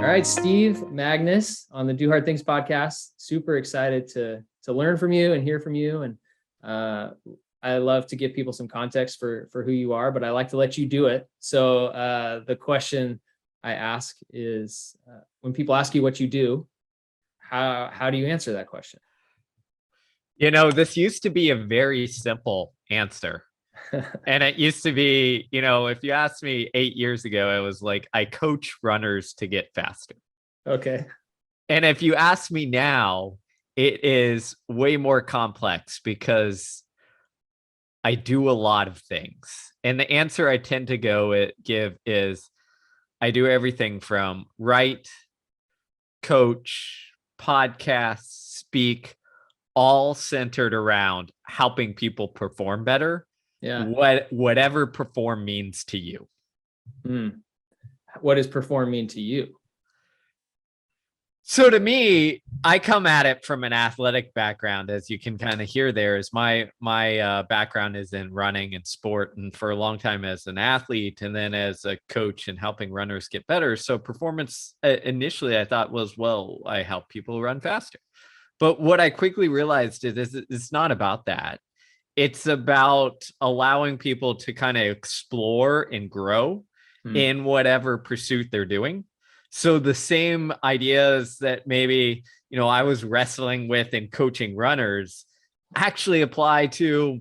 All right, Steve Magness on the Do Hard Things podcast. Super excited to learn from you and hear from you. And I love to give people some context for who you are, but I like to let you do it. So the question I ask is, when people ask you what you do, how do you answer that question? You know, this used to be a very simple answer. And it used to be, you know, if you asked me 8 years ago, it was like, I coach runners to get faster. Okay. And if you ask me now, it is way more complex because I do a lot of things. And the answer I tend to give is I do everything from write, coach, podcast, speak, all centered around helping people perform better. Yeah. Whatever perform means to you. What does perform mean to you? So to me, I come at it from an athletic background, as you can kind of hear there. Is my background is in running and sport, and for a long time as an athlete, and then as a coach and helping runners get better. So performance initially, I thought was, well, I help people run faster. But what I quickly realized is it's not about that. It's about allowing people to kind of explore and grow in whatever pursuit they're doing. So the same ideas that maybe, you know, I was wrestling with in coaching runners actually apply to,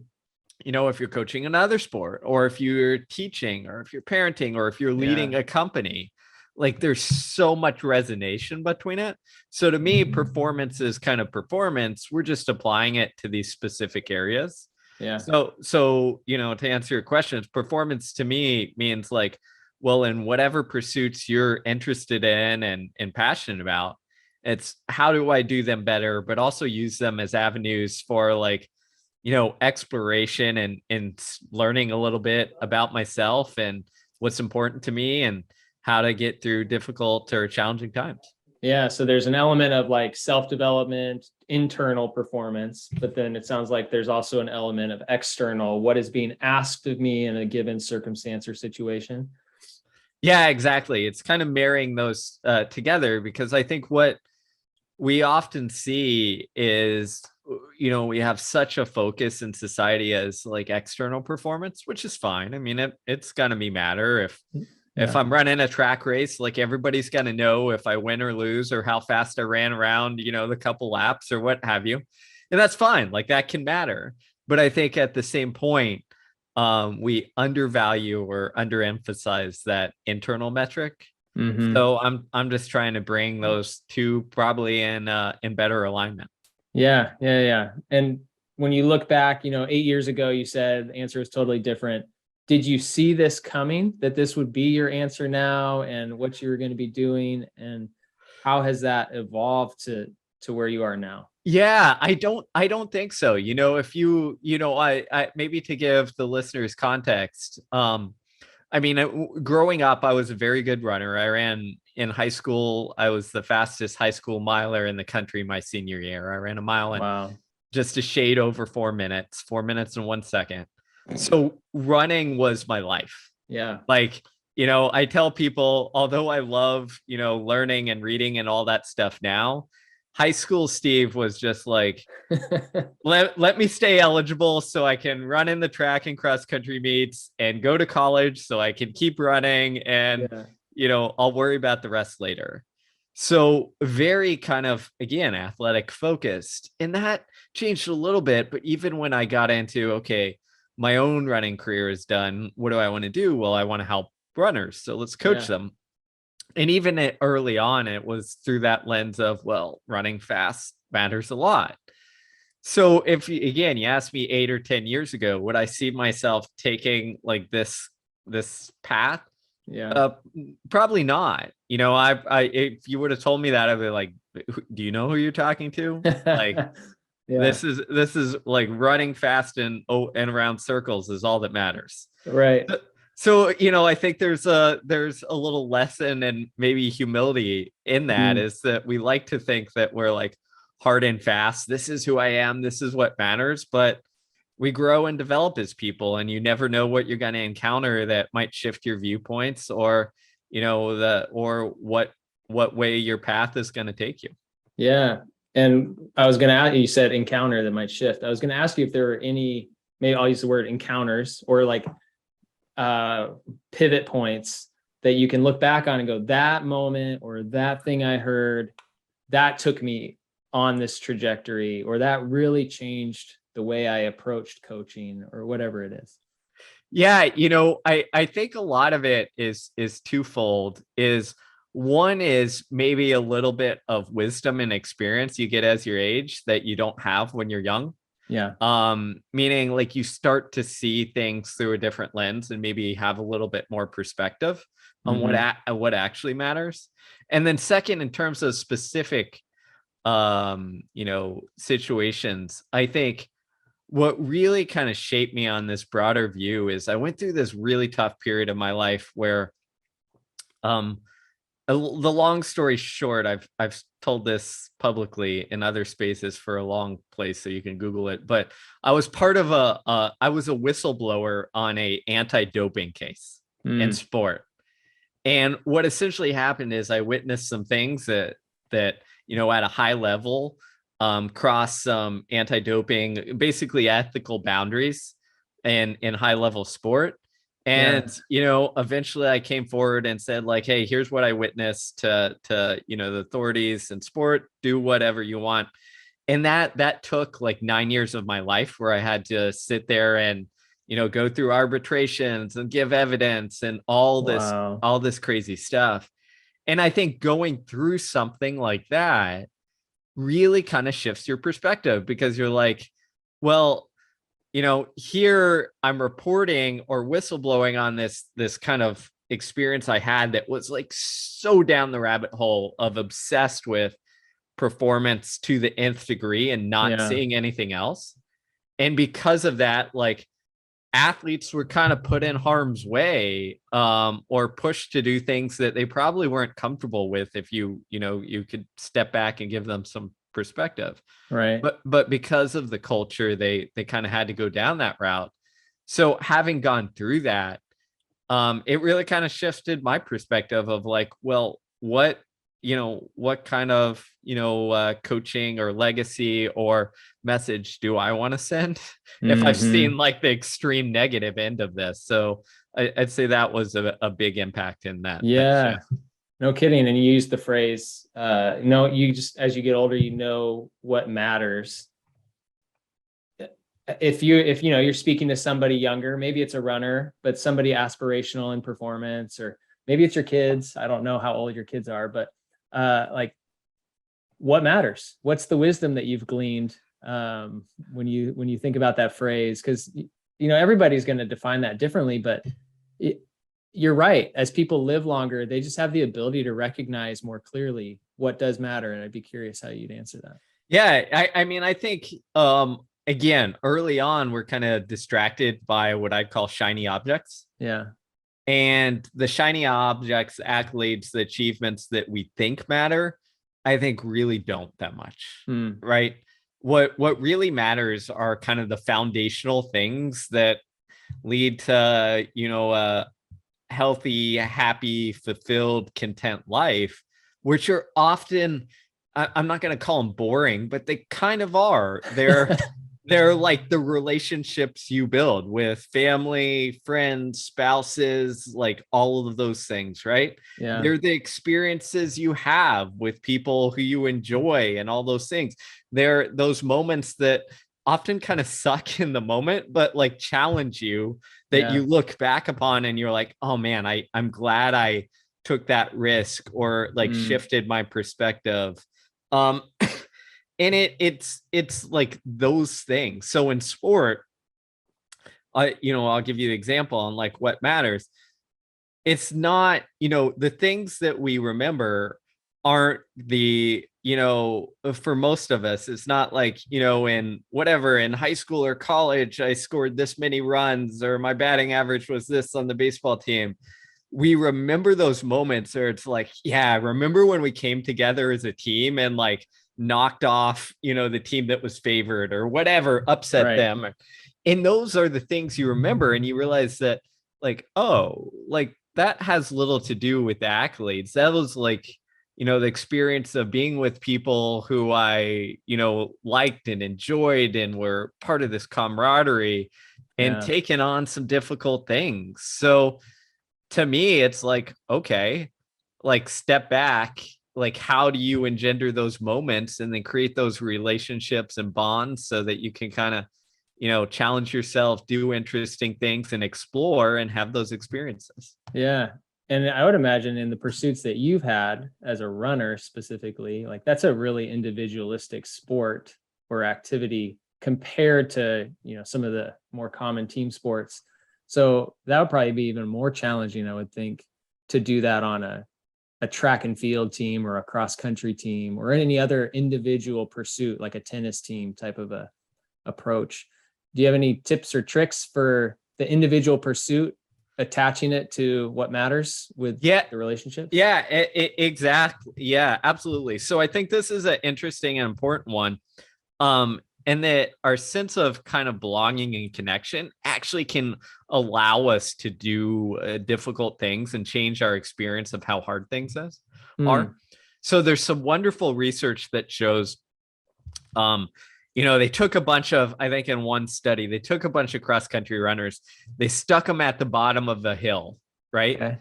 you know, if you're coaching another sport, or if you're teaching, or if you're parenting, or if you're leading a company. Like, there's so much resonation between it. So to me, performance is kind of performance. We're just applying it to these specific areas. Yeah. So, you know, to answer your questions, performance to me means like, well, in whatever pursuits you're interested in and passionate about, it's how do I do them better, but also use them as avenues for, like, you know, exploration and learning a little bit about myself and what's important to me and how to get through difficult or challenging times. Yeah. So there's an element of like self-development, internal performance, but then it sounds like there's also an element of external, what is being asked of me in a given circumstance or situation. Yeah, exactly. It's kind of marrying those together, because I think what we often see is, you know, we have such a focus in society as like external performance, which is fine. I mean, it's going to matter if I'm running a track race, like everybody's going to know if I win or lose, or how fast I ran around, you know, the couple laps or what have you. And that's fine. Like, that can matter. But I think at the same point, we undervalue or underemphasize that internal metric. So I'm just trying to bring those two probably in better alignment. Yeah. And when you look back, you know, 8 years ago, you said the answer is totally different. Did you see this coming, that this would be your answer now, and what you were going to be doing, and how has that evolved to where you are now? Yeah, I don't think so. You know, if you know, I maybe to give the listeners context, I mean, growing up, I was a very good runner. I ran in high school. I was the fastest high school miler in the country my senior year. I ran a mile in just a shade over 4 minutes, 4 minutes and 1 second. So running was my life. Yeah. Like, you know, I tell people, although I love, you know, learning and reading and all that stuff now, high school Steve was just like, let me stay eligible so I can run in the track and cross country meets, and go to college so I can keep running, and, you know, I'll worry about the rest later. So very kind of, again, athletic focused. And that changed a little bit. But even when I got into, okay, my own running career is done, what do I want to do? Well, I want to help runners, so let's coach them. And even early on, it was through that lens of, well, running fast matters a lot. So if, again, you asked me 8 or 10 years ago, would I see myself taking like this path? Probably not. You know, if you would have told me that, I'd be like, do you know who you're talking to? Like, this is like running fast and around circles is all that matters. Right. So, you know, I think there's a little lesson and maybe humility in that, is that we like to think that we're like hard and fast. This is who I am. This is what matters. But we grow and develop as people, and you never know what you're going to encounter that might shift your viewpoints, or, you know, or what what way your path is going to take you. Yeah. And I was going to ask, you said encounter that might shift. I was going to ask you if there were any, maybe I'll use the word encounters, or like pivot points that you can look back on and go, that moment or that thing I heard, that took me on this trajectory, or that really changed the way I approached coaching, or whatever it is. Yeah, I think a lot of it is twofold. Is one is maybe a little bit of wisdom and experience you get as your age that you don't have when you're young. Yeah. Meaning like you start to see things through a different lens and maybe have a little bit more perspective on what actually matters. And then second, in terms of specific situations, I think what really kind of shaped me on this broader view is I went through this really tough period of my life where the long story short, I've told this publicly in other spaces for a long place, so you can Google it. But I was part of I was a whistleblower on a anti-doping case in sport. And what essentially happened is I witnessed some things that at a high level cross some anti-doping, basically ethical boundaries in high level sport. And, eventually I came forward and said like, hey, here's what I witnessed to the authorities in sport, do whatever you want. And that took like 9 years of my life, where I had to sit there and, go through arbitrations and give evidence and all this crazy stuff. And I think going through something like that really kind of shifts your perspective, because you're like, well, here I'm reporting or whistleblowing on this kind of experience I had that was like so down the rabbit hole of obsessed with performance to the nth degree and not seeing anything else. And because of that, like athletes were kind of put in harm's way or pushed to do things that they probably weren't comfortable with if you could step back and give them some perspective. Right. But because of the culture, they kind of had to go down that route. So having gone through that, it really kind of shifted my perspective of like, well, what kind of coaching or legacy or message do I want to send if I've seen like the extreme negative end of this? So I'd say that was a big impact in that. Yeah. No kidding. And you use the phrase, you just, as you get older, what matters. If you're speaking to somebody younger, maybe it's a runner, but somebody aspirational in performance, or maybe it's your kids. I don't know how old your kids are, but like what matters? What's the wisdom that you've gleaned when you think about that phrase? Because everybody's going to define that differently, but you're right. As people live longer, they just have the ability to recognize more clearly what does matter. And I'd be curious how you'd answer that. Yeah, I mean, I think again, early on, we're kind of distracted by what I'd call shiny objects. Yeah. And the shiny objects, accolades, the achievements that we think matter, I think really don't that much, right? What really matters are kind of the foundational things that lead to, a healthy, happy, fulfilled, content life, which are often, I'm not going to call them boring, but they kind of are. They're like the relationships you build with family, friends, spouses, like all of those things, right? Yeah. They're the experiences you have with people who you enjoy and all those things. They're those moments that often kind of suck in the moment, but like challenge you, that you look back upon and you're like, oh man, I'm glad I took that risk or like shifted my perspective. And it's like those things. So in sport, I'll give you the example on like what matters. It's not, the things that we remember aren't the, for most of us, it's not like, in high school or college, I scored this many runs or my batting average was this on the baseball team. We remember those moments where it's like, yeah, remember when we came together as a team and like knocked off, the team that was favored or whatever, upset them. And those are the things you remember. And you realize that like, oh, like that has little to do with the accolades. That was like, the experience of being with people who I, liked and enjoyed and were part of this camaraderie and taking on some difficult things. So to me, it's like, okay, like step back, like how do you engender those moments and then create those relationships and bonds so that you can kind of, challenge yourself, do interesting things and explore and have those experiences. Yeah. And I would imagine in the pursuits that you've had as a runner specifically, like that's a really individualistic sport or activity compared to, some of the more common team sports. So that would probably be even more challenging, I would think, to do that on a track and field team or a cross country team or any other individual pursuit, like a tennis team type of a approach. Do you have any tips or tricks for the individual pursuit, attaching it to what matters with the relationship? Yeah, exactly. Yeah, absolutely. So I think this is an interesting and important one. And that our sense of kind of belonging and connection actually can allow us to do difficult things and change our experience of how hard things are. So there's some wonderful research that shows, they took a bunch of, I think in one study, they took a bunch of cross-country runners, they stuck them at the bottom of the hill, right? Okay.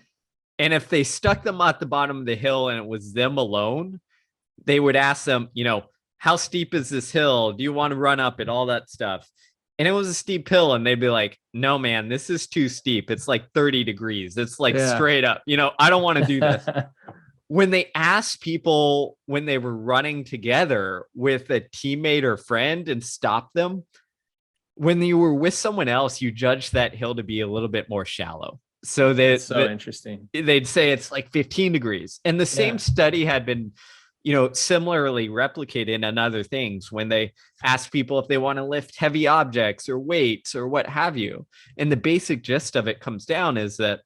And if they stuck them at the bottom of the hill and it was them alone, they would ask them, how steep is this hill? Do you want to run up it? All that stuff. And it was a steep hill. And they'd be like, no, man, this is too steep. It's like 30 degrees. It's like straight up, I don't want to do this. When they asked people when they were running together with a teammate or friend and stopped them, when you were with someone else, you judged that hill to be a little bit more shallow. So interesting. They'd say it's like 15 degrees. And the same study had been, similarly replicated in other things when they ask people if they want to lift heavy objects or weights or what have you. And the basic gist of it comes down is that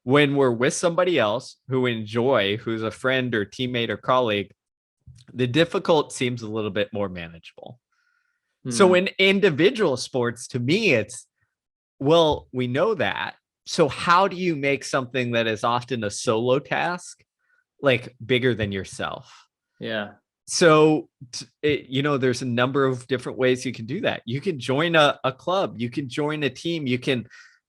when we're with somebody else who's a friend or teammate or colleague, the difficult seems a little bit more manageable. So in individual sports, to me, it's, well, we know that. So how do you make something that is often a solo task like bigger than yourself? Yeah. So, there's a number of different ways you can do that. You can join a club, you can join a team, you can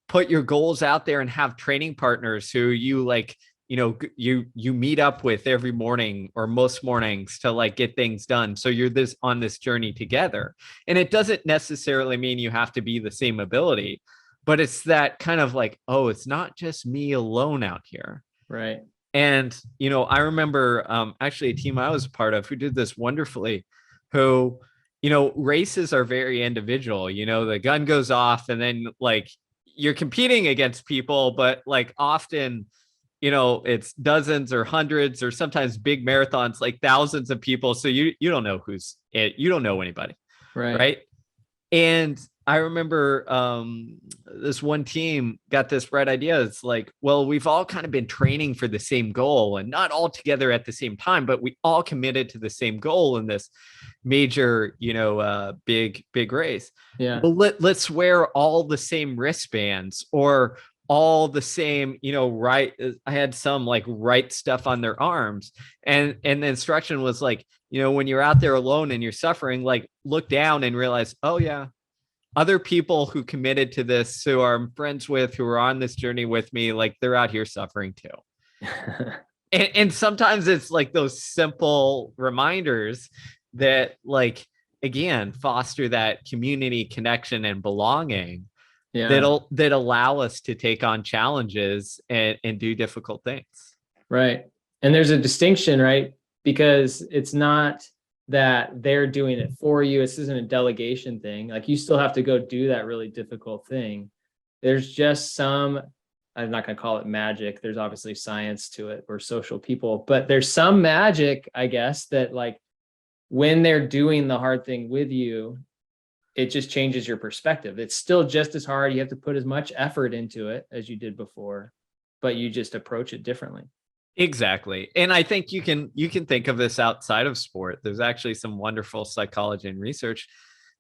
put your goals out there and have training partners who you like, you meet up with every morning or most mornings to like get things done. So you're on this journey together. And it doesn't necessarily mean you have to be the same ability, but it's that kind of like, oh, it's not just me alone out here. Right. And, I remember actually a team I was a part of who did this wonderfully, who, races are very individual. The gun goes off and then like you're competing against people, but like often, it's dozens or hundreds or sometimes big marathons, like thousands of people. So you don't know you don't know anybody. Right. And I remember this one team got this bright idea. It's like, well, we've all kind of been training for the same goal and not all together at the same time, but we all committed to the same goal in this major, big race. Yeah. Well, let's wear all the same wristbands or all the same, right. I had some like right stuff on their arms. And the instruction was like, when you're out there alone and you're suffering, like look down and realize, oh yeah, other people who committed to this, who I'm friends with, who are on this journey with me, like they're out here suffering too. and sometimes it's like those simple reminders that like, again, foster that community connection and belonging that allow us to take on challenges and do difficult things. Right. And there's a distinction, right? Because it's not that they're doing it for you. This isn't a delegation thing. Like you still have to go do that really difficult thing. There's just I'm not going to call it magic. There's obviously science to it. We're social people, but there's some magic, I guess, that like when they're doing the hard thing with you, it just changes your perspective. It's still just as hard. You have to put as much effort into it as you did before, but you just approach it differently. Exactly. And I think you can think of this outside of sport. There's actually some wonderful psychology and research.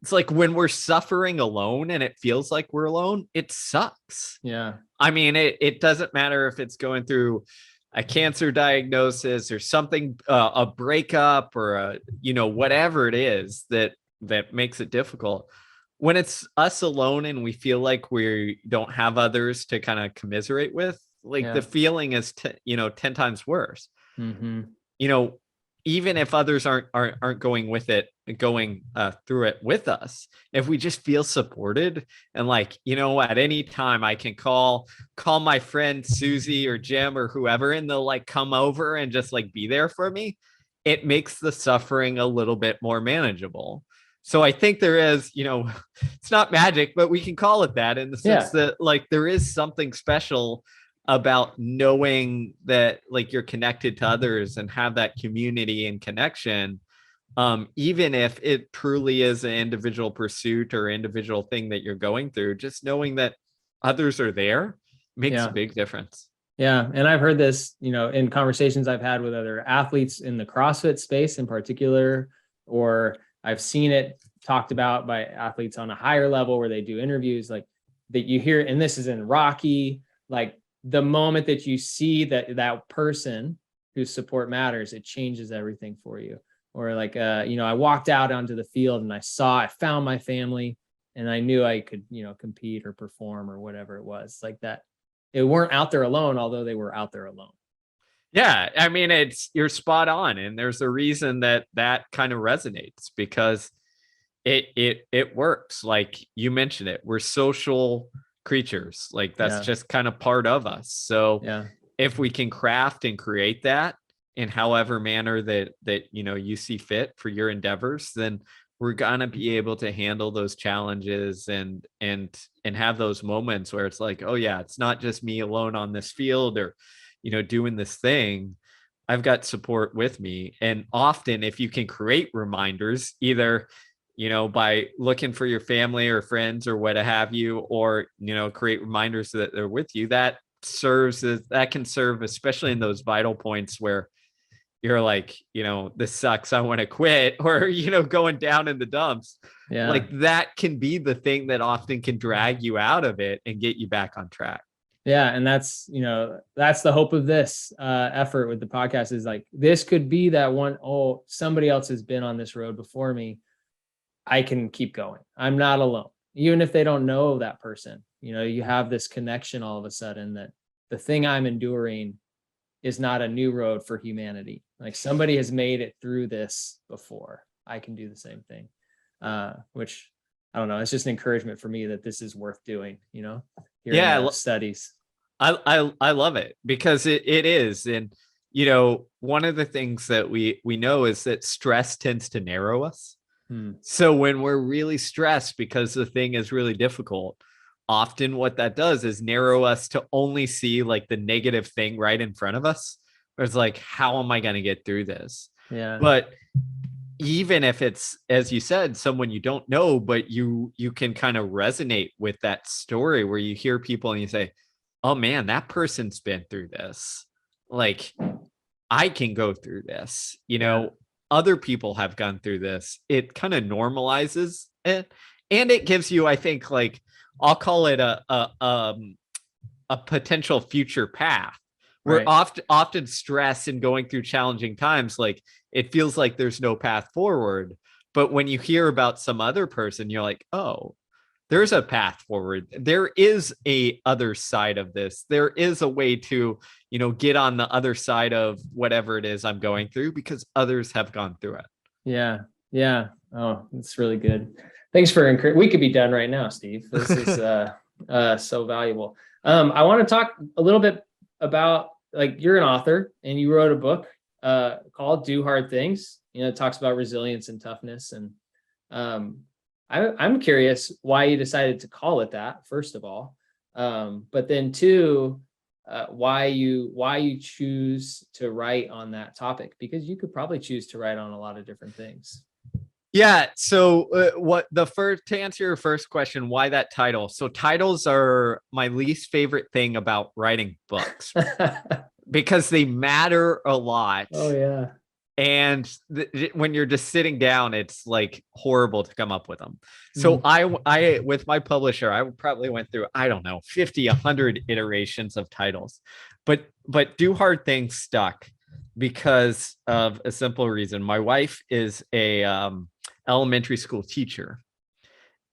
It's like when we're suffering alone and it feels like we're alone, it sucks. Yeah. I mean, it doesn't matter if it's going through a cancer diagnosis or something, a breakup or whatever it is that makes it difficult. When it's us alone and we feel like we don't have others to kind of commiserate with, like the feeling is 10 times worse. Mm-hmm. Even if others aren't going with it, going through it with us, if we just feel supported and like, at any time I can call my friend Susie or Jim or whoever, and they'll like come over and just like be there for me, it makes the suffering a little bit more manageable. So I think there is, it's not magic, but we can call it that, in the sense that like there is something special about knowing that like you're connected to others and have that community and connection, even if it truly is an individual pursuit or individual thing that you're going through. Just knowing that others are there makes a big difference. Yeah. And I've heard this, in conversations I've had with other athletes in the CrossFit space in particular, or I've seen it talked about by athletes on a higher level where they do interviews, like that you hear, and this is in Rocky, like the moment that you see that person whose support matters, it changes everything for you. Or like, I walked out onto the field and I found my family and I knew I could, compete or perform or whatever it was like that. It weren't out there alone, although they were out there alone. Yeah. I mean, you're spot on. And there's a reason that kind of resonates, because it works. Like you mentioned it, we're social creatures. Like that's just kind of part of us. So if we can craft and create that in however manner that you see fit for your endeavors, then we're gonna be able to handle those challenges and have those moments where it's like, oh yeah, it's not just me alone on this field or doing this thing. I've got support with me. And often if you can create reminders, either by looking for your family or friends or what have you, or create reminders that they're with you, that can serve, especially in those vital points where you're like, this sucks, I want to quit, or going down in the dumps. Like that can be the thing that often can drag you out of it and get you back on track. Yeah. And that's the hope of this effort with the podcast, is like, this could be that one, somebody else has been on this road before me, I can keep going. I'm not alone. Even if they don't know that person, you have this connection all of a sudden that the thing I'm enduring is not a new road for humanity. Like somebody has made it through this before. I can do the same thing. Which I don't know. It's just an encouragement for me that this is worth doing, studies. I love it, because it is. And, one of the things that we know is that stress tends to narrow us. So when we're really stressed because the thing is really difficult, often what that does is narrow us to only see like the negative thing right in front of us. Where it's like, how am I going to get through this? Yeah. But even if it's, as you said, someone you don't know, but you can kind of resonate with that story where you hear people and you say, oh man, that person's been through this. Like I can go through this, other people have gone through this. It kind of normalizes it. And it gives you, I think, like, I'll call it a potential future path. We're often stressed and going through challenging times. Like it feels like there's no path forward. But when you hear about some other person, you're like, oh, there's a path forward. There is a other side of this. There is a way to, get on the other side of whatever it is I'm going through, because others have gone through it. Yeah. Yeah. Oh, it's really good. Thanks for encouraging. We could be done right now, Steve. This is so valuable. I want to talk a little bit about, like, you're an author and you wrote a book called Do Hard Things. It talks about resilience and toughness. And I'm curious why you decided to call it that, first of all. But then two, why you choose to write on that topic, because you could probably choose to write on a lot of different things. Yeah. So to answer your first question, why that title? So titles are my least favorite thing about writing books because they matter a lot. Oh yeah. And when you're just sitting down, it's like horrible to come up with them. So I with my publisher, I probably went through, I don't know, 50, 100 iterations of titles. but do hard things stuck because of a simple reason. My wife is a elementary school teacher,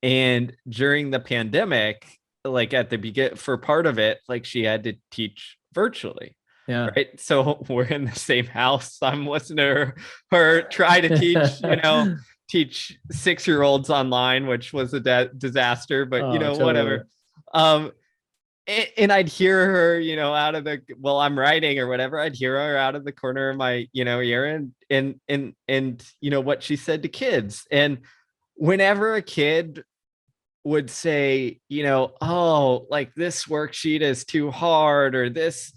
and during the pandemic, like at the beginning, for part of it, like she had to teach virtually. Yeah. Right. So we're in the same house. I'm listening to her try to teach, teach 6-year-olds online, which was a disaster, but Oh, totally. whatever. And I'd hear her, out of the, while I'm writing or whatever, I'd hear her out of the corner of my, ear and what she said to kids. And whenever a kid would say, oh, like this worksheet is too hard, or this,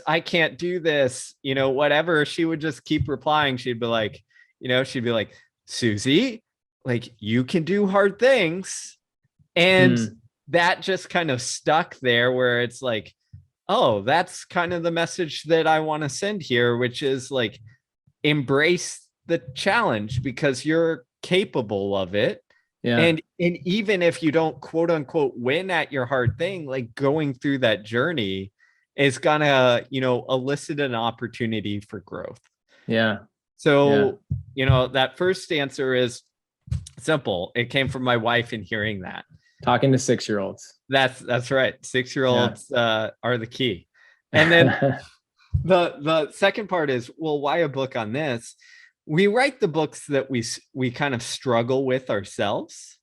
I can't do this, whatever, she would just keep replying. She'd be like, Susie, like you can do hard things. And that just kind of stuck there, where it's like, oh, that's kind of the message that I want to send here, which is like, embrace the challenge because you're capable of it. Yeah. And even if you don't quote unquote win at your hard thing, like going through that journey is gonna, elicit an opportunity for growth. Yeah. So, that first answer is simple. It came from my wife and hearing that. Talking to 6-year-olds. That's right. 6-year-olds are the key. And then the second part is, well, why a book on this? We write the books that we kind of struggle with ourselves.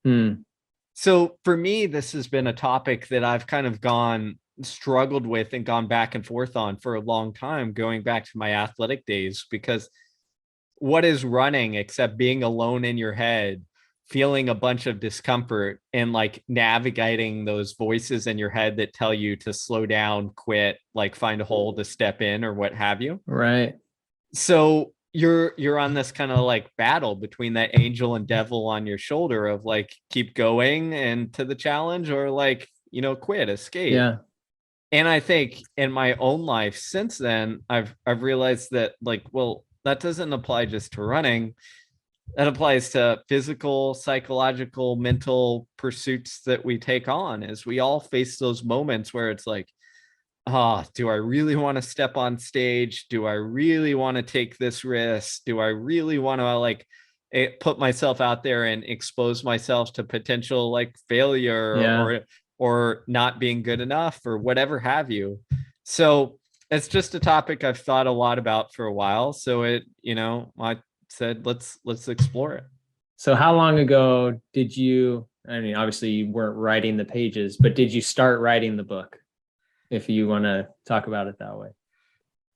So for me, this has been a topic that I've kind of struggled with and gone back and forth on for a long time, going back to my athletic days, because what is running except being alone in your head, feeling a bunch of discomfort and like navigating those voices in your head that tell you to slow down, quit, like find a hole to step in or what have you. Right. So you're on this kind of like battle between that angel and devil on your shoulder of like, keep going and to the challenge, or like, quit, escape. Yeah. And I think in my own life since then, I've realized that like, well, that doesn't apply just to running. That applies to physical, psychological, mental pursuits that we take on, as we all face those moments where it's like, do I really want to step on stage? Do I really want to take this risk? Do I really want to like put myself out there and expose myself to potential like failure or not being good enough or whatever have you? So it's just a topic I've thought a lot about for a while. So I said, let's explore it. So how long ago did you, I mean, obviously you weren't writing the pages, but did you start writing the book? If you want to talk about it that way.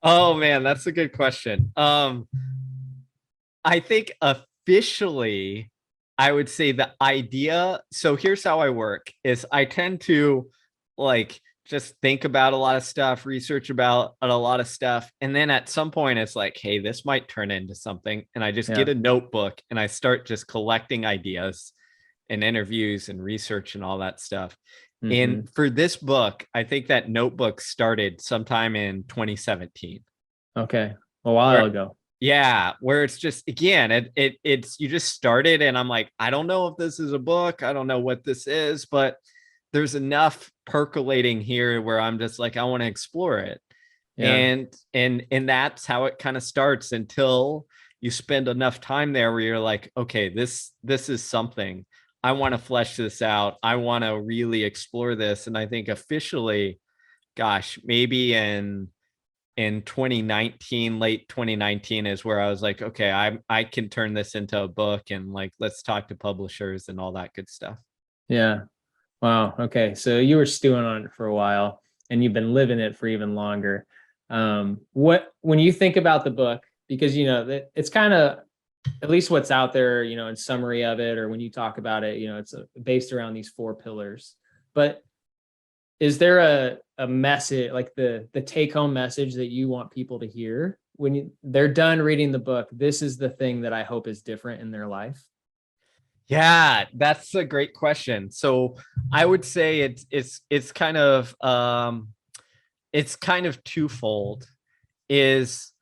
Oh man, that's a good question. I think officially I would say the idea. So here's how I work is I tend to like just think about a lot of stuff, research about a lot of stuff. And then at some point it's like, hey, this might turn into something. And I just get a notebook and I start just collecting ideas and interviews and research and all that stuff. And for this book, I think that notebook started sometime in 2017. Okay. A while ago. Yeah. Where it's just, again, it's, you just started and I'm like, I don't know if this is a book. I don't know what this is, but there's enough percolating here where I'm just like, I want to explore it. Yeah. And that's how it kind of starts until you spend enough time there where you're like, okay, this is something. I want to flesh this out. I want to really explore this. And I think officially, gosh, maybe in 2019, late 2019 is where I was like, okay, I can turn this into a book and like, let's talk to publishers and all that good stuff. Yeah. Wow. Okay. So you were stewing on it for a while and you've been living it for even longer. When you think about the book, because, it's kind of, at least what's out there, in summary of it, or when you talk about it, it's based around these 4 pillars. But is there a message, like the take home message that you want people to hear when they're done reading the book? This is the thing that I hope is different in their life. Yeah, that's a great question. So I would say it's kind of twofold. Is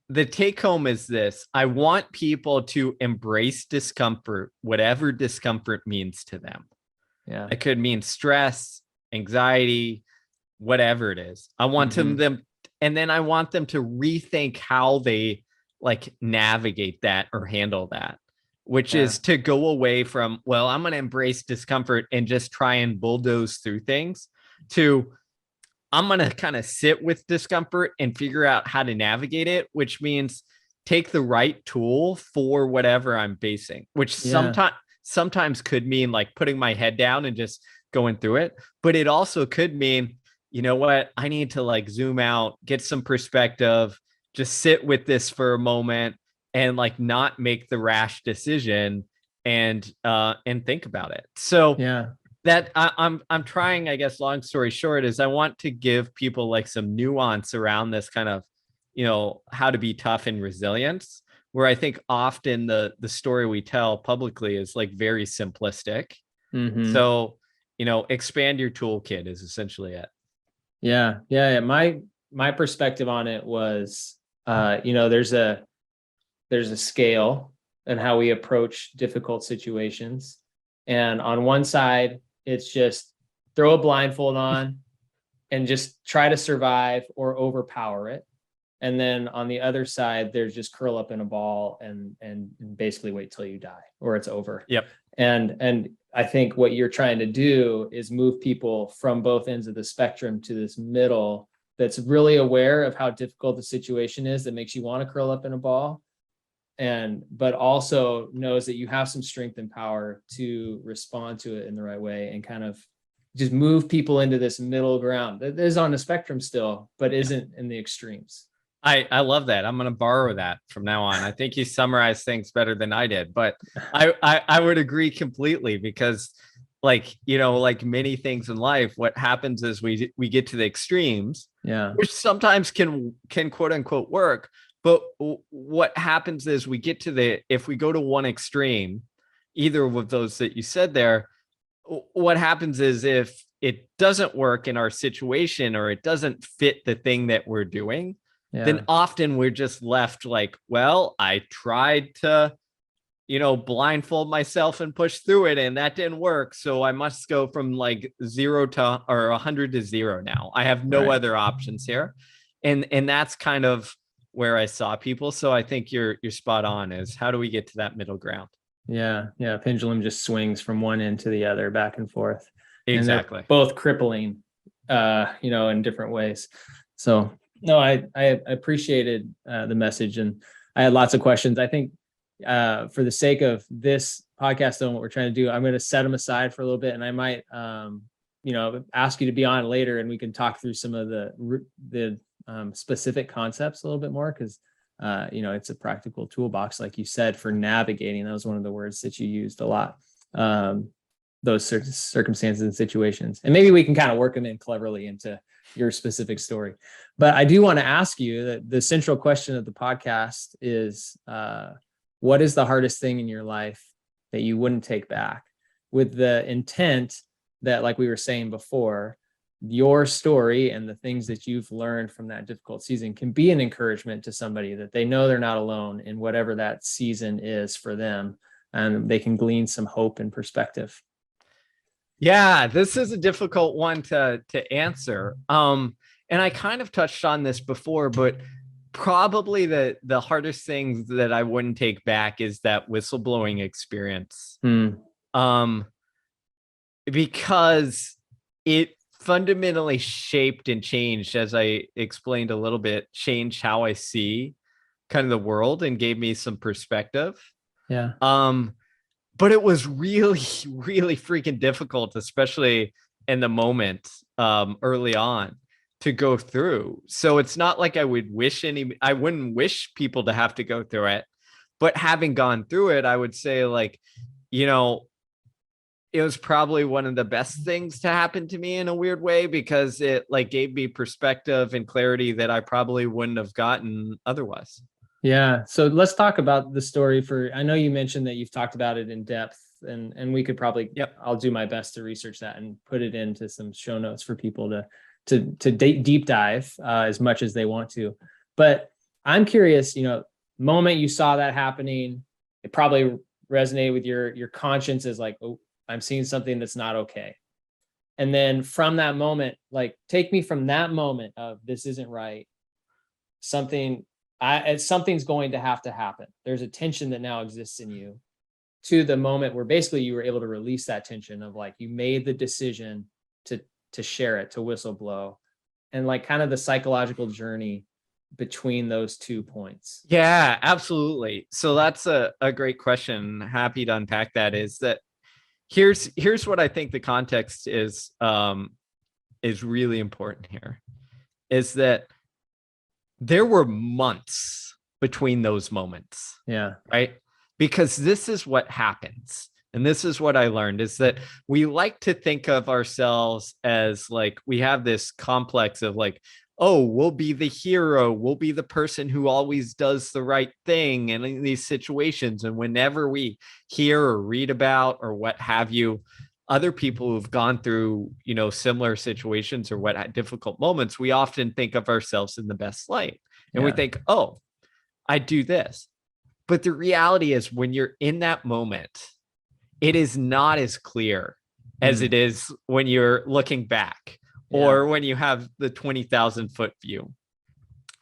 the take home is this: I want people to embrace discomfort, whatever discomfort means to them. Yeah. It could mean stress, anxiety, whatever it is. I want them, and then I want them to rethink how they like navigate that or handle that, which is to go away from, well, I'm going to embrace discomfort and just try and bulldoze through things, to I'm going to kind of sit with discomfort and figure out how to navigate it, which means take the right tool for whatever I'm facing, which sometimes could mean like putting my head down and just going through it. But it also could mean, you know what, I need to like zoom out, get some perspective, just sit with this for a moment and like not make the rash decision and think about it. So that I'm trying, I guess, long story short, is I want to give people like some nuance around this kind of, you know, how to be tough and resilience, where I think often the story we tell publicly is like very simplistic. So, you know, expand your toolkit is essentially it. Yeah. My perspective on it was, you know, there's a scale and how we approach difficult situations. And on one side, it's just throw a blindfold on and just try to survive or overpower it. And then on the other side, there's just curl up in a ball and basically wait till you die or it's over. Yep. And I think what you're trying to do is move people from both ends of the spectrum to this middle that's really aware of how difficult the situation is, that makes you want to curl up in a ball, but also knows that you have some strength and power to respond to it in the right way, and kind of just move people into this middle ground that is on the spectrum still, but isn't in the extremes. I love that. I'm going to borrow that from now on. I think you summarized things better than I did, but I would agree completely, because like, you know, like many things in life, what happens is we get to the extremes, which sometimes can quote unquote work. But what happens is we get to if we go to one extreme, either of those that you said there, what happens is if it doesn't work in our situation or it doesn't fit the thing that we're doing, then often we're just left like, well, I tried to, you know, blindfold myself and push through it and that didn't work. So I must go from like 0 to or 100 to 0 now. I have no other options here. And that's kind of where I saw people. So I think you're spot on, is how do we get to that middle ground? Yeah. Pendulum just swings from one end to the other, back and forth. Exactly. And both crippling, you know, in different ways. So no, I appreciated the message, and I had lots of questions. I think for the sake of this podcast and what we're trying to do, I'm going to set them aside for a little bit, and I might, you know, ask you to be on later, and we can talk through some of the specific concepts a little bit more, because you know, it's a practical toolbox, like you said, for navigating. That was one of the words that you used a lot. Those circumstances and situations, and maybe we can kind of work them in cleverly into your specific story. But I do want to ask you that the central question of the podcast is, what is the hardest thing in your life that you wouldn't take back, with the intent that, like we were saying before, your story and the things that you've learned from that difficult season can be an encouragement to somebody, that they know they're not alone in whatever that season is for them, and they can glean some hope and perspective. Yeah, this is a difficult one to answer. And I kind of touched on this before, but probably the hardest thing that I wouldn't take back is that whistleblowing experience. Because it fundamentally shaped and changed, as I explained a little bit, changed how I see kind of the world and gave me some perspective. But it was really, really freaking difficult, especially in the moment early on, to go through. So it's not like I wouldn't wish people to have to go through it, but having gone through it, I would say, like, you know, it was probably one of the best things to happen to me in a weird way, because it like gave me perspective and clarity that I probably wouldn't have gotten otherwise. Yeah. So let's talk about the story. I know you mentioned that you've talked about it in depth, and we could probably, I'll do my best to research that and put it into some show notes for people to deep dive as much as they want to. But I'm curious, you know, moment you saw that happening, it probably resonated with your conscience as like, oh, I'm seeing something that's not okay. And then from that moment, like take me from that moment of this isn't right. Something's going to happen. There's a tension that now exists in you, to the moment where basically you were able to release that tension of like, you made the decision to share it, to whistleblow, and like kind of the psychological journey between those 2 points. Yeah, absolutely. So that's a great question. Happy to unpack that. Is that here's what I think the context is really important here, is that there were months between those moments. Yeah. Right. Because this is what happens. And this is what I learned, is that we like to think of ourselves as like, we have this complex of like, oh, we'll be the hero. We'll be the person who always does the right thing. And in these situations, and whenever we hear or read about or what have you, other people who've gone through, similar situations or what difficult moments, we often think of ourselves in the best light. And we think, oh, I do this. But the reality is, when you're in that moment, it is not as clear as it is when you're looking back or when you have the 20,000 foot view.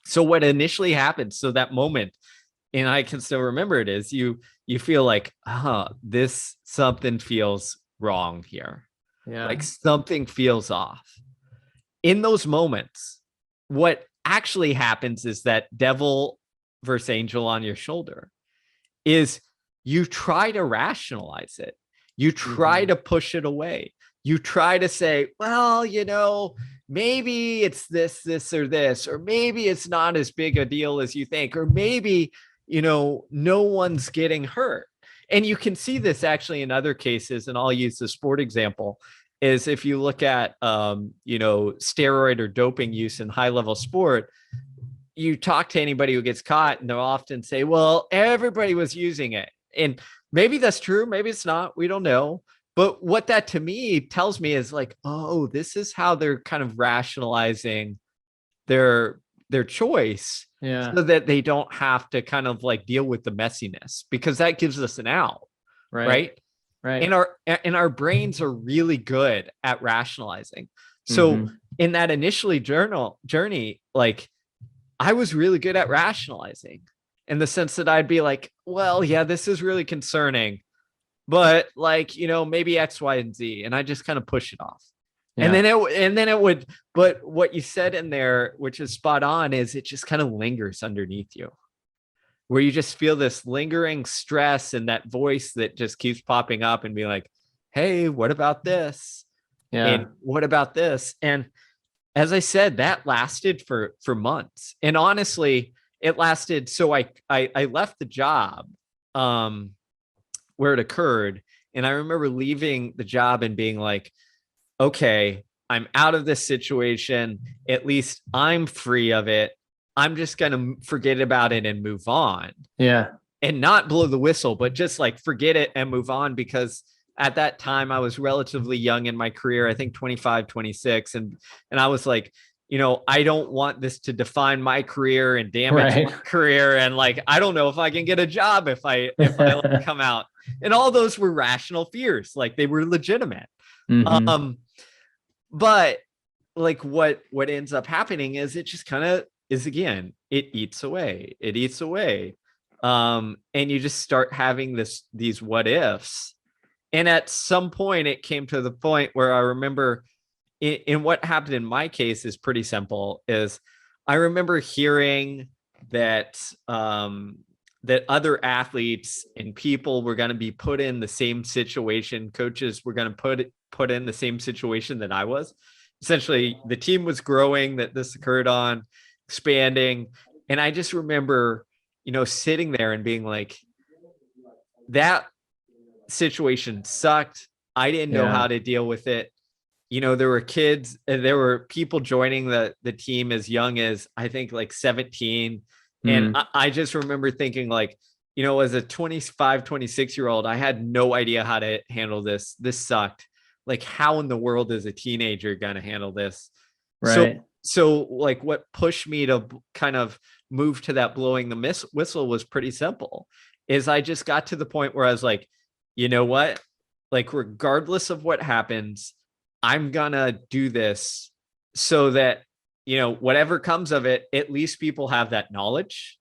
So what initially happens, so that moment, and I can still remember it, is you feel like, this something feels wrong here. Yeah. Like something feels off. In those moments, what actually happens is that devil versus angel on your shoulder is you try to rationalize it. You try to push it away. You try to say, well, maybe it's this, or this, or maybe it's not as big a deal as you think, or maybe, no one's getting hurt. And you can see this actually in other cases. And I'll use the sport example, is if you look at, steroid or doping use in high level sport, you talk to anybody who gets caught and they'll often say, well, everybody was using it. And maybe that's true. Maybe it's not. We don't know. But what that to me tells me is like, oh, this is how they're kind of rationalizing their choice, so that they don't have to kind of like deal with the messiness, because that gives us an out. Right. And our brains are really good at rationalizing. So in that initially journey, like I was really good at rationalizing, in the sense that I'd be like, well, yeah, this is really concerning, but like, maybe X, Y, and Z. And I just kind of push it off. Yeah. And then it would, but what you said in there, which is spot on, is it just kind of lingers underneath you, where you just feel this lingering stress and that voice that just keeps popping up and being like, hey, what about this? Yeah. And what about this? And as I said, that lasted for months. And honestly, it lasted. So I left the job where it occurred. And I remember leaving the job and being like, okay, I'm out of this situation. At least I'm free of it. I'm just going to forget about it and move on. Yeah. And not blow the whistle, but just like forget it and move on. Because at that time I was relatively young in my career, I think 25, 26. And I was like, I don't want this to define my career and damage my career. And like, I don't know if I can get a job if I come out. And all those were rational fears. Like they were legitimate. But like what ends up happening is it just kind of is, again, it eats away. And you just start having these what ifs. And at some point it came to the point where I remember in what happened in my case is pretty simple, is I remember hearing that that other athletes and people were going to be put in the same situation. Coaches were going to put in the same situation that I was. Essentially, the team was growing that this occurred on, expanding. And I just remember, sitting there and being like, that situation sucked. I didn't know how to deal with it. There were kids, there were people joining the team as young as I think like 17. And I just remember thinking like, as a 25, 26-year-old, I had no idea how to handle this. This sucked. Like, how in the world is a teenager going to handle this? Right. So like what pushed me to kind of move to that blowing the whistle was pretty simple, is I just got to the point where I was like, you know what? Like, regardless of what happens, I'm gonna do this so that, whatever comes of it, at least people have that knowledge,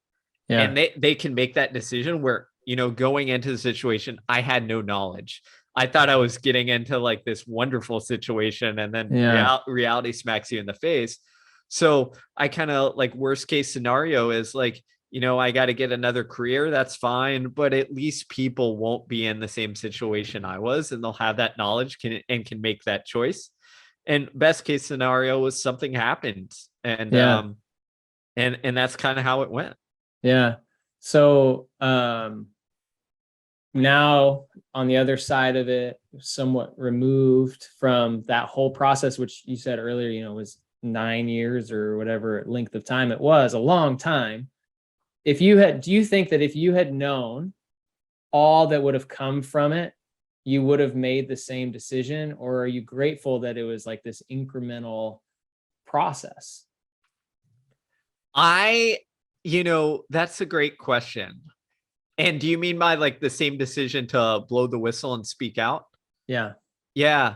and they can make that decision where, going into the situation, I had no knowledge. I thought I was getting into like this wonderful situation, and then reality smacks you in the face. So I kind of like, worst case scenario is like, I got to get another career. That's fine. But at least people won't be in the same situation I was, and they'll have that knowledge and can make that choice. And best case scenario was something happened. And, and that's kind of how it went. Yeah. So, now on the other side of it, somewhat removed from that whole process, which you said earlier, was 9 years or whatever length of time it was, a long time. Do you think that if you had known all that would have come from it, you would have made the same decision? Or are you grateful that it was like this incremental process? That's a great question. And do you mean by like the same decision to blow the whistle and speak out? Yeah. Yeah.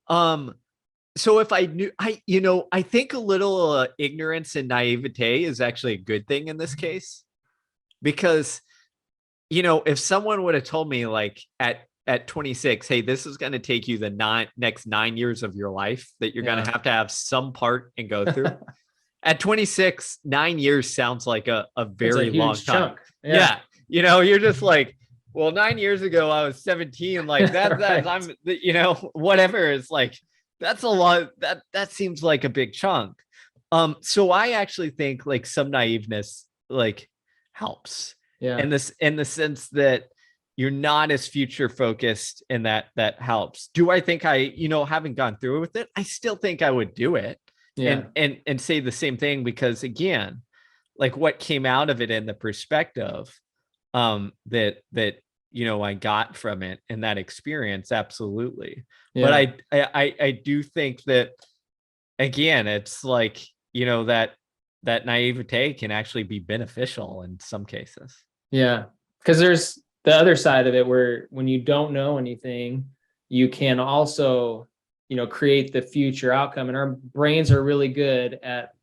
So if I knew, I think a little ignorance and naivete is actually a good thing in this case, because, if someone would have told me like at 26, hey, this is going to take you the next 9 years of your life that you're going to have some part and go through. At 26, 9 years sounds like a very long time. Yeah. You're just like, well, 9 years ago, I was 17. Like that, right. I'm, whatever. It's like, that's a lot. That seems like a big chunk. So I actually think like some naiveness like helps. Yeah. In the sense that you're not as future focused, and that helps. Do I think having gone through with it, I still think I would do it. Yeah. And say the same thing, because again, like what came out of it in the perspective that I got from it and that experience, absolutely. Yeah. But I do think that, again, it's like, that naivete can actually be beneficial in some cases. Yeah, because there's the other side of it where when you don't know anything, you can also create the future outcome, and our brains are really good at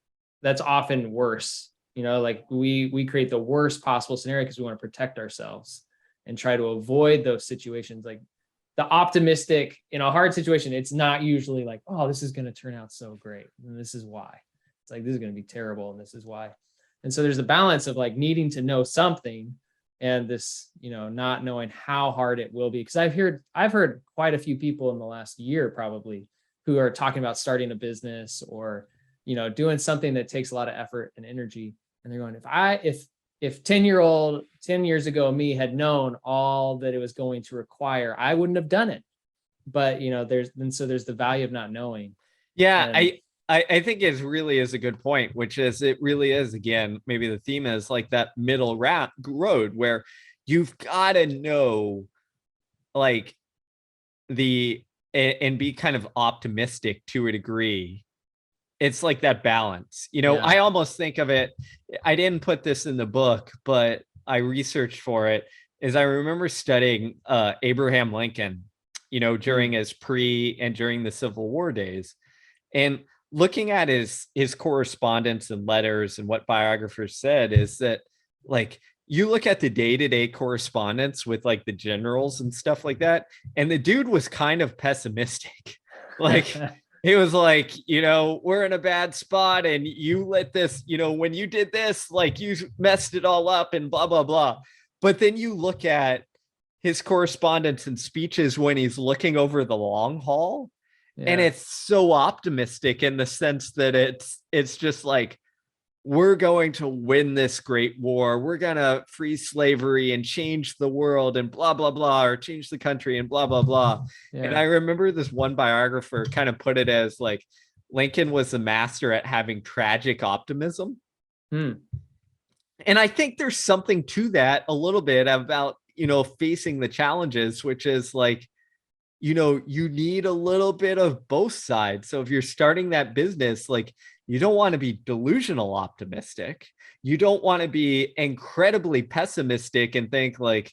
that's often worse. Like we create the worst possible scenario because we want to protect ourselves and try to avoid those situations. Like the optimistic in a hard situation, it's not usually like, oh, this is going to turn out so great, and this is why. It's like, this is going to be terrible, and this is why. And so there's a balance of like needing to know something and this, not knowing how hard it will be. Because I've heard quite a few people in the last year probably who are talking about starting a business or, doing something that takes a lot of effort and energy. And they're going, if 10 years ago me had known all that it was going to require, I wouldn't have done it. But there's the value of not knowing. Yeah, and I think it really is a good point, which is, it really is, again, maybe the theme is like that middle road where you've got to know like and be kind of optimistic to a degree. It's like that balance, I almost think of it. I didn't put this in the book, but I researched for it. Is I remember studying Abraham Lincoln, during his and during the Civil War days, and looking at his correspondence and letters and what biographers said, is that like you look at the day-to-day correspondence with like the generals and stuff like that, and the dude was kind of pessimistic. Like he was like, we're in a bad spot, and you let this, when you did this, like you messed it all up and blah, blah, blah. But then you look at his correspondence and speeches when he's looking over the long haul. Yeah. And it's so optimistic in the sense that it's just like, we're going to win this great war. We're going to free slavery and change the world and blah, blah, blah, or change the country and blah, blah, blah. Yeah. And I remember this one biographer kind of put it as like, Lincoln was a master at having tragic optimism. And I think there's something to that a little bit about, facing the challenges, which is like, you need a little bit of both sides. So if you're starting that business, like you don't want to be delusional optimistic. You don't want to be incredibly pessimistic and think like,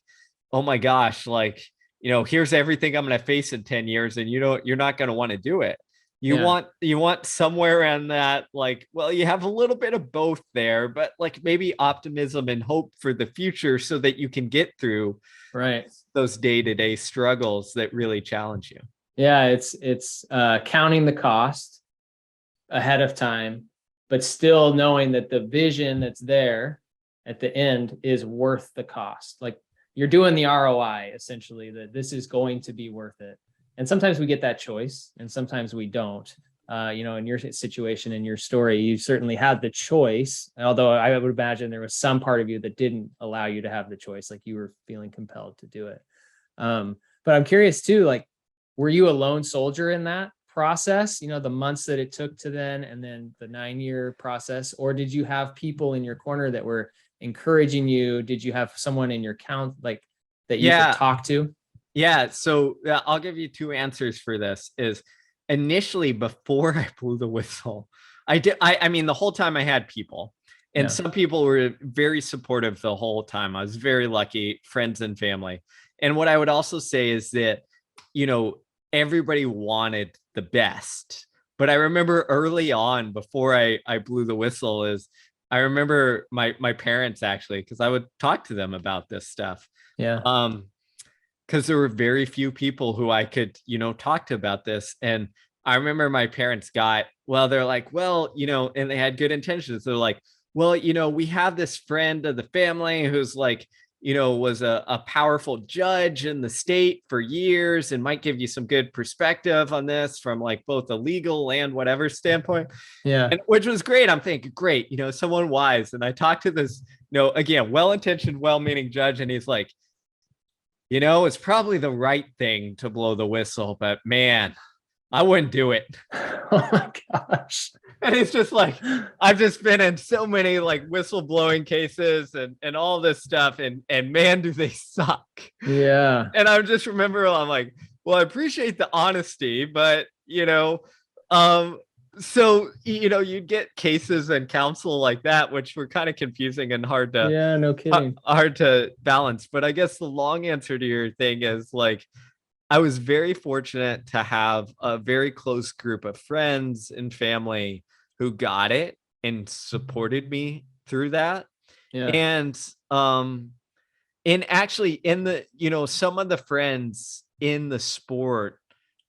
oh my gosh, like, here's everything I'm going to face in 10 years. And you're not going to want to do it. Yeah. You want somewhere around that, like, well, you have a little bit of both there, but like maybe optimism and hope for the future so that you can get through Right. those day-to-day struggles that really challenge you. Yeah. It's counting the cost ahead of time, but still knowing that the vision that's there at the end is worth the cost. Like you're doing the ROI essentially, that this is going to be worth it. And sometimes we get that choice and sometimes we don't. In your situation, in your story, you certainly had the choice, although I would imagine there was some part of you that didn't allow you to have the choice, like you were feeling compelled to do it. But I'm curious too, like, were you a lone soldier in that process, the months that it took to then, and then the 9-year process, or did you have people in your corner that were encouraging you? Did you have someone in your count, like that you could talk to? Yeah. So I'll give you two answers for this. Is initially, before I blew the whistle, I mean, the whole time I had people, and Yeah. some people were very supportive the whole time. I was very lucky, friends and family. And what I would also say is that, everybody wanted the best. But I remember early on, before I blew the whistle, is I remember my parents, actually, because I would talk to them about this stuff. Yeah. Because there were very few people who I could, talk to about this. And I remember my parents they're like, well, and they had good intentions. They're like, well, we have this friend of the family who's like, was a powerful judge in the state for years and might give you some good perspective on this from like both a legal and whatever standpoint. Yeah. And which was great. I'm thinking, great, someone wise. And I talked to this, again, well-intentioned, well-meaning judge, and he's like, it's probably the right thing to blow the whistle, but man, I wouldn't do it. Oh my gosh. And it's just like, I've just been in so many like whistleblowing cases and all this stuff. And man, do they suck. Yeah. And I just remember, I'm like, well, I appreciate the honesty, but so you'd get cases and counsel like that, which were kind of confusing and hard to Yeah, no kidding. hard to balance. But I guess the long answer to your thing is like, I was very fortunate to have a very close group of friends and family who got it and supported me through that. Yeah. And actually in the, some of the friends in the sport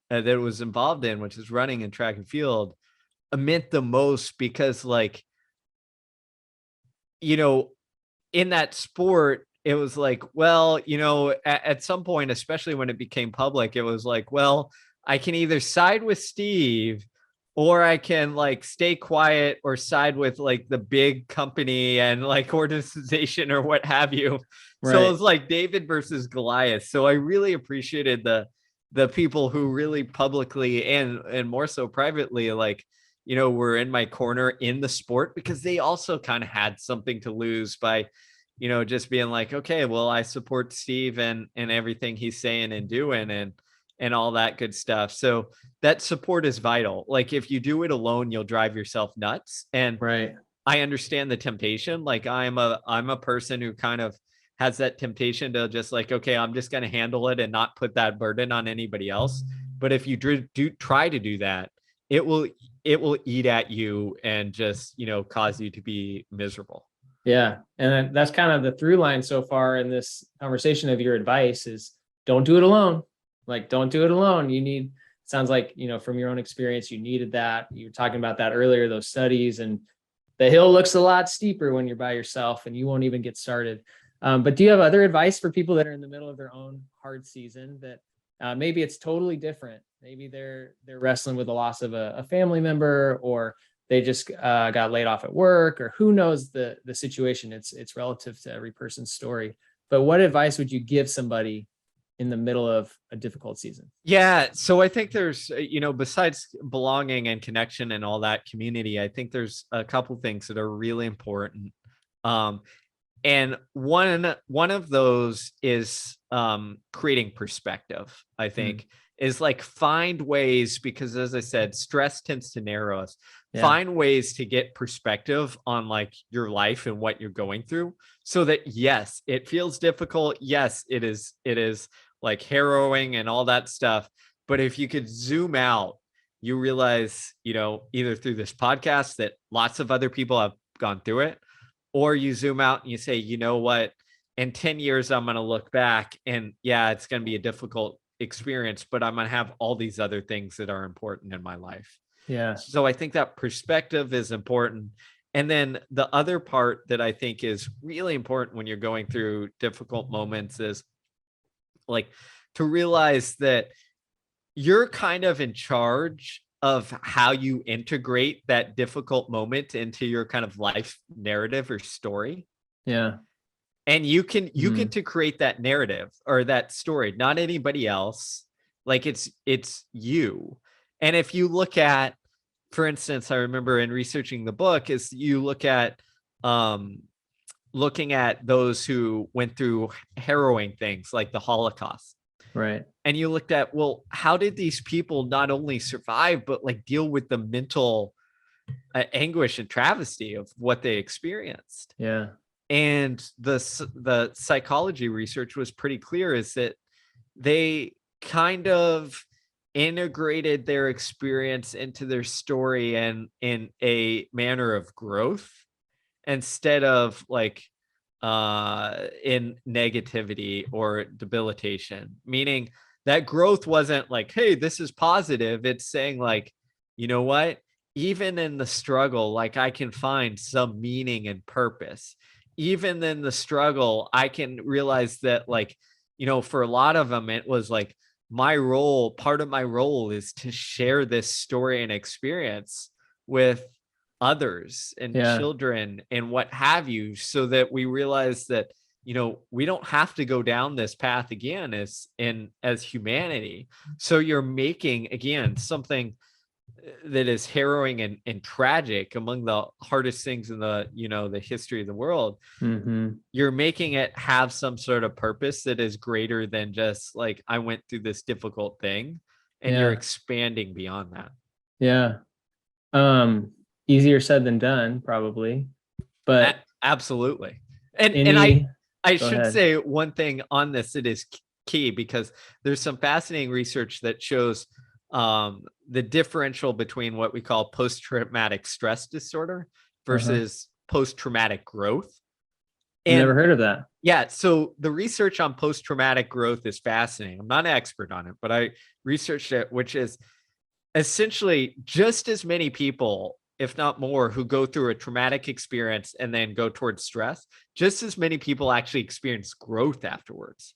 that it was involved in, which is running and track and field, meant the most because like, in that sport, it was like, well, at some point, especially when it became public, it was like, well, I can either side with Steve or I can like stay quiet or side with like the big company and like organization or what have you. Right. So it was like David versus Goliath. So I really appreciated the people who really publicly and more so privately, like, were in my corner in the sport, because they also kind of had something to lose by, just being like, okay, well, I support Steve and everything he's saying and doing and all that good stuff. So that support is vital. Like if you do it alone, you'll drive yourself nuts. And Right. I understand the temptation. Like I'm a person who kind of has that temptation to just like, okay, I'm just going to handle it and not put that burden on anybody else. But if you do try to do that, it will eat at you and just, cause you to be miserable. Yeah. And that's kind of the through line so far in this conversation of your advice is don't do it alone. Like, don't do it alone. Sounds like, from your own experience, you needed that. You were talking about that earlier, those studies, and the hill looks a lot steeper when you're by yourself and you won't even get started. But do you have other advice for people that are in the middle of their own hard season that maybe it's totally different? Maybe they're wrestling with the loss of a family member, or they just got laid off at work, or who knows the situation. It's relative to every person's story. But what advice would you give somebody in the middle of a difficult season? Yeah. So I think there's, besides belonging and connection and all that community, I think there's a couple things that are really important. And one of those is creating perspective, I think, is like find ways, because as I said, stress tends to narrow us. Yeah. Find ways to get perspective on like your life and what you're going through, so that yes, it feels difficult. Yes, it is like harrowing and all that stuff. But if you could zoom out, you realize, either through this podcast that lots of other people have gone through it, or you zoom out and you say, you know what, in 10 years, I'm going to look back and yeah, it's going to be a difficult experience, but I'm going to have all these other things that are important in my life. Yeah. So I think that perspective is important. And then the other part that I think is really important when you're going through difficult moments is like to realize that you're kind of in charge of how you integrate that difficult moment into your kind of life narrative or story. Yeah. And you get to create that narrative or that story, not anybody else. Like it's you. And if you look at, for instance, I remember in researching the book is you look at looking at those who went through harrowing things like the Holocaust. Right. And you looked at, well, how did these people not only survive, but like deal with the mental anguish and travesty of what they experienced? Yeah. And the psychology research was pretty clear is that they kind of integrated their experience into their story and in a manner of growth instead of like in negativity or debilitation, meaning that growth wasn't like, hey, this is positive. It's saying like, you know what, even in the struggle, like I can find some meaning and purpose. Even in the struggle, I can realize that like, for a lot of them, it was like part of my role is to share this story and experience with others and children and what have you, so that we realize that, we don't have to go down this path again as humanity. So you're making, again, something that is harrowing and tragic, among the hardest things in the, the history of the world. Mm-hmm. You're making it have some sort of purpose that is greater than just like, I went through this difficult thing, and you're expanding beyond that. Yeah. Easier said than done, probably, but absolutely. And I should say one thing on this that is key, because there's some fascinating research that shows the differential between what we call post-traumatic stress disorder versus post-traumatic growth. And never heard of that. Yeah. So the research on post-traumatic growth is fascinating. I'm not an expert on it, but I researched it, which is essentially just as many people, if not more, who go through a traumatic experience and then go towards stress, just as many people actually experience growth afterwards,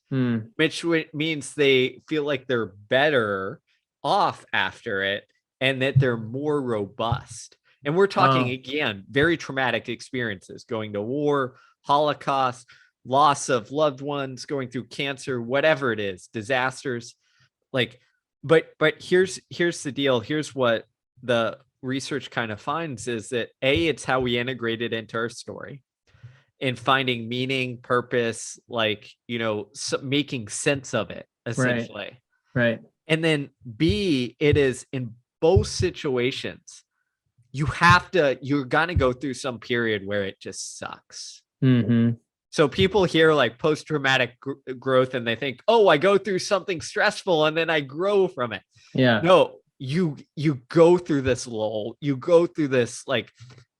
which means they feel like they're better off after it and that they're more robust. And we're talking, again, very traumatic experiences, going to war, Holocaust, loss of loved ones, going through cancer, whatever it is, disasters. Like, but here's the deal. Here's what the research kind of finds is that it's how we integrate it into our story and finding meaning, purpose, like, making sense of it, essentially. Right. And then B, it is in both situations, you're going to go through some period where it just sucks. Mm-hmm. So people hear like post-traumatic growth and they think, oh, I go through something stressful and then I grow from it. Yeah. No, you go through this lull, you go through this, like,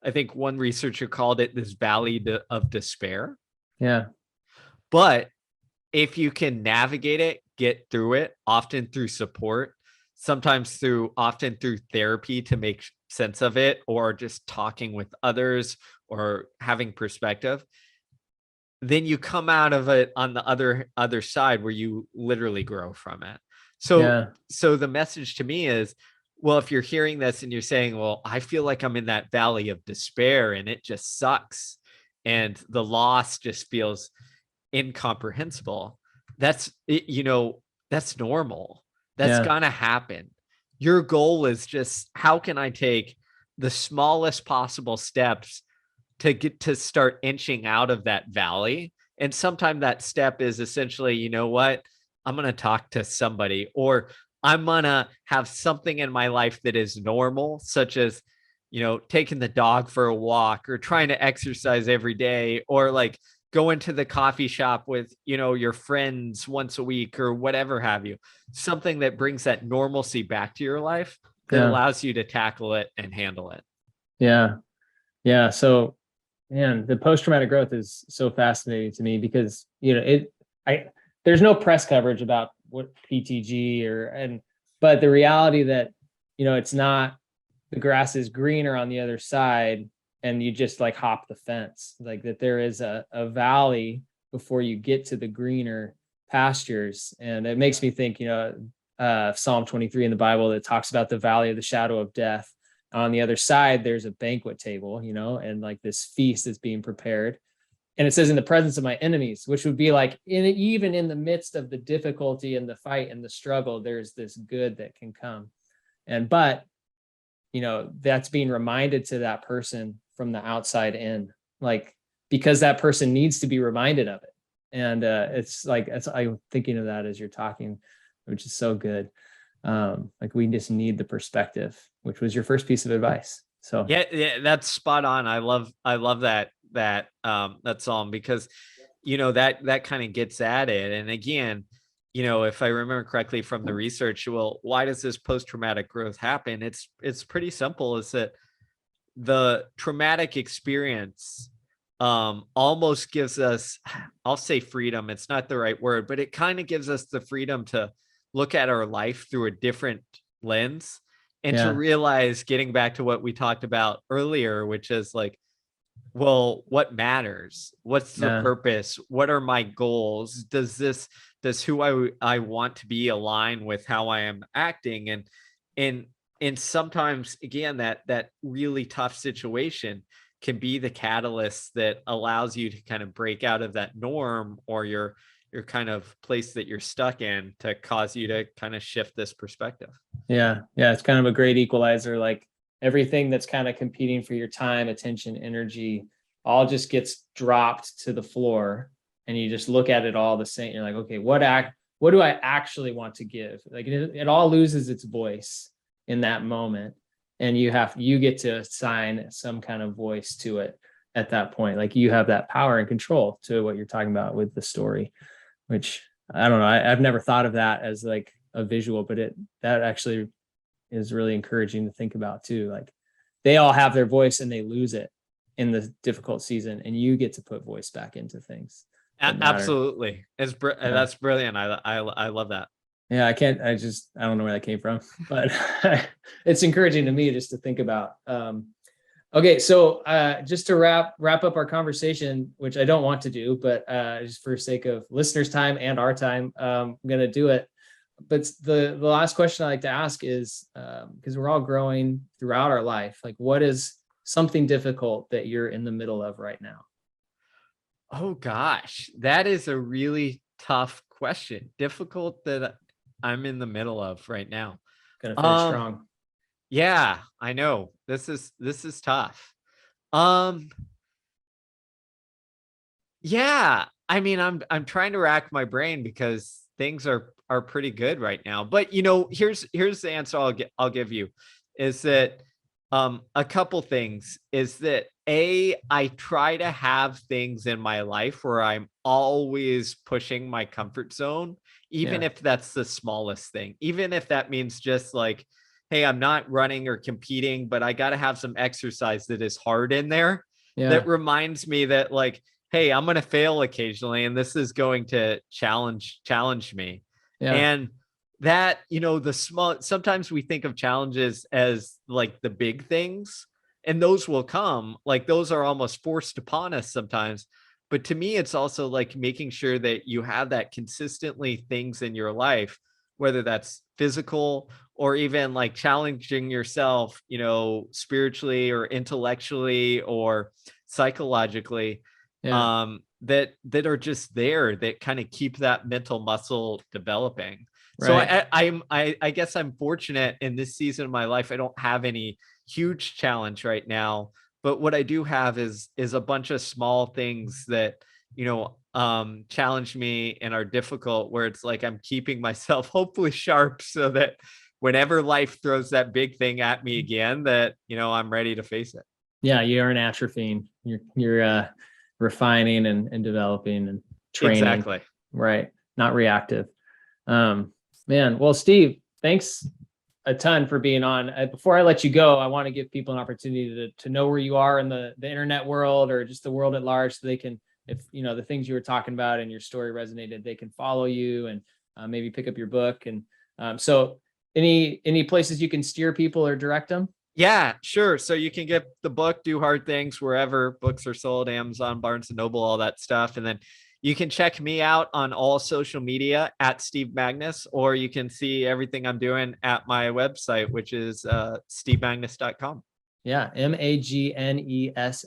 I think one researcher called it this valley of despair. Yeah. But if you can navigate it, get through it, often through support, sometimes often through therapy to make sense of it, or just talking with others or having perspective, then you come out of it on the other side where you literally grow from it. So the message to me is, well, if you're hearing this and you're saying, well, I feel like I'm in that valley of despair and it just sucks and the loss just feels incomprehensible, that's normal. That's gonna happen. Your goal is just, how can I take the smallest possible steps to get to start inching out of that valley? And sometimes that step is essentially, you know what, I'm going to talk to somebody, or I'm going to have something in my life that is normal, such as, taking the dog for a walk or trying to exercise every day, or like going to the coffee shop with, your friends once a week or whatever have you, something that brings that normalcy back to your life. that allows you to tackle it and handle it. Yeah. Yeah. So, man, the post-traumatic growth is so fascinating to me because, there's no press coverage about what PTG but the reality that, it's not, the grass is greener on the other side and you just like hop the fence, like that there is a valley before you get to the greener pastures. And it makes me think, Psalm 23 in the Bible that talks about the valley of the shadow of death. On the other side, there's a banquet table, and like this feast is being prepared. And it says in the presence of my enemies, which would be like even in the midst of the difficulty and the fight and the struggle, there's this good that can come. But that's being reminded to that person from the outside in, like, because that person needs to be reminded of it. And I'm thinking of that as you're talking, which is so good. Like we just need the perspective, which was your first piece of advice. So yeah, that's spot on. I love that song because that kind of gets at it. And again, if I remember correctly from the research, well, why does this post-traumatic growth happen? It's pretty simple. Is that the traumatic experience almost gives us, I'll say freedom, it's not the right word, but it kind of gives us the freedom to look at our life through a different lens and to realize, getting back to what we talked about earlier, which is like, well, what matters? What's the purpose? What are my goals? Does who I want to be align with how I am acting? And sometimes, again, that really tough situation can be the catalyst that allows you to kind of break out of that norm or your kind of place that you're stuck in, to cause you to kind of shift this perspective. Yeah. It's kind of a great equalizer. Like everything that's kind of competing for your time, attention, energy, all just gets dropped to the floor, and you just look at it all the same. You're like, okay, what do I actually want to give? Like it all loses its voice in that moment. And you get to assign some kind of voice to it at that point. Like you have that power and control to what you're talking about with the story, which I don't know. I've never thought of that as like a visual, but that actually is really encouraging to think about too. Like they all have their voice and they lose it in the difficult season, and you get to put voice back into things. Absolutely. That's brilliant. I love that. Yeah, I don't know where that came from, but it's encouraging to me just to think about. Okay, so just to wrap up our conversation, which I don't want to do, but just for sake of listeners' time and our time, I'm going to do it. But the last question I like to ask is, because we're all growing throughout our life, like what is something difficult that you're in the middle of right now? Oh gosh, that is a really tough question. Difficult that I'm in the middle of right now. Gonna finish strong. Yeah, I know. This is tough. Yeah, I mean, I'm trying to rack my brain because things are pretty good right now. But here's the answer I'll give you, is that a couple things. Is that I try to have things in my life where I'm always pushing my comfort zone, even if that's the smallest thing, even if that means just like, hey, I'm not running or competing, but I got to have some exercise that is hard in there. That reminds me that, like, hey, I'm going to fail occasionally, and this is going to challenge me. And that, the small, sometimes we think of challenges as like the big things, and those will come, like those are almost forced upon us sometimes. But to me, it's also like making sure that you have that consistently things in your life, whether that's physical or even like challenging yourself, spiritually or intellectually or psychologically, that are just there, that kind of keep that mental muscle developing. Right. So I guess I'm fortunate in this season of my life. I don't have any huge challenge right now, but what I do have is a bunch of small things that, challenge me and are difficult, where it's like I'm keeping myself hopefully sharp so that whenever life throws that big thing at me again, that, I'm ready to face it. Yeah, you aren't atrophying. You're refining and developing and training. Exactly. Right. Not reactive. Man, well, Steve, thanks a ton for being on. Before I let you go, I want to give people an opportunity to know where you are in the internet world, or just the world at large, so they can, if the things you were talking about and your story resonated, they can follow you and maybe pick up your book. And so any places you can steer people or direct them? Yeah, sure. So you can get the book Do Hard Things wherever books are sold, Amazon, Barnes and Noble, all that stuff. And then you can check me out on all social media at Steve Magness, or you can see everything I'm doing at my website, which is stevemagness.com. Yeah, Magness,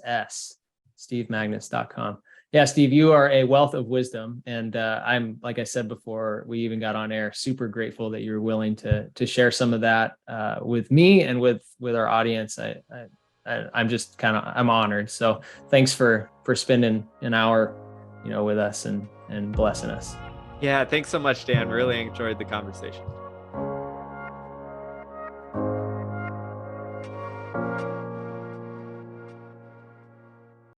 stevemagness.com. Yeah, Steve, you are a wealth of wisdom. And I'm, like I said before we even got on air, super grateful that you're willing to share some of that with me and with our audience. I'm just I'm honored. So thanks for spending an hour, with us and blessing us. Yeah, thanks so much, Dan. Really enjoyed the conversation.